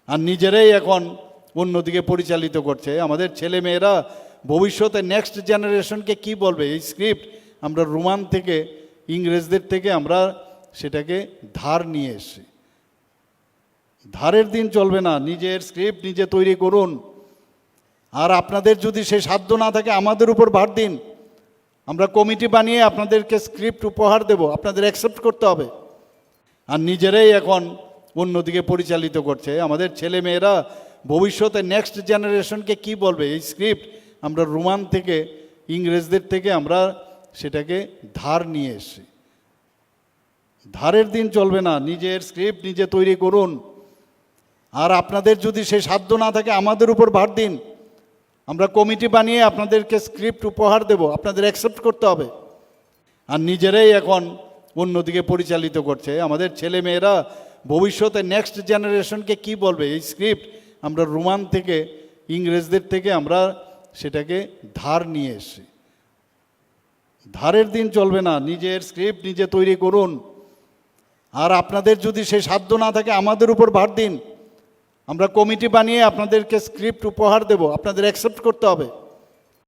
আর নিজেরাই এখন অন্যদিকে পরিচালিত করছে। আমাদের ছেলে মেয়েরা ভবিষ্যতে নেক্সট জেনারেশনকে কি বলবে, এই স্ক্রিপ্ট আমরা রোমান থেকে, ইংরেজদের থেকে আমরা সেটাকে ধার নিয়ে এসেছি। ধারের দিন চলবে না, নিজের স্ক্রিপ্ট নিজে তৈরি করুন। আর আপনাদের যদি সেই সাধ্য না থাকে আমাদের উপর ভার দিন, আমরা কমিটি বানিয়ে আপনাদেরকে স্ক্রিপ্ট উপহার দেব, আপনাদের অ্যাকসেপ্ট করতে হবে। আর নিজেরাই এখন অন্যদিকে পরিচালিত করছে। আমাদের ছেলে মেয়েরা ভবিষ্যতে নেক্সট জেনারেশনকে কি বলবে, এই স্ক্রিপ্ট আমরা রোমান থেকে, ইংরেজদের থেকে আমরা সেটাকে ধার নিয়ে এসেছি। ধারের দিন চলবে না, নিজের স্ক্রিপ্ট নিজে তৈরি করুন। আর আপনাদের যদি সেই সাধ্য না থাকে আমাদের উপর ভার দিন, আমরা কমিটি বানিয়ে আপনাদেরকে স্ক্রিপ্ট উপহার দেব, আপনাদের অ্যাকসেপ্ট করতে হবে। আর নিজেরাই এখন অন্যদিকে পরিচালিত করছে। আমাদের ছেলে মেয়েরা ভবিষ্যতে নেক্সট জেনারেশনকে কি বলবে, এই স্ক্রিপ্ট আমরা রোমান থেকে, ইংরেজদের থেকে আমরা সেটাকে ধার নিয়ে এসেছি। ধারের দিন চলবে না, নিজের স্ক্রিপ্ট নিজে তৈরি করুন। আর আপনাদের যদি সেই সাধ্য না থাকে আমাদের উপর ভার দিন, আমরা কমিটি বানিয়ে আপনাদেরকে স্ক্রিপ্ট উপহার দেব, আপনাদের অ্যাকসেপ্ট করতে হবে।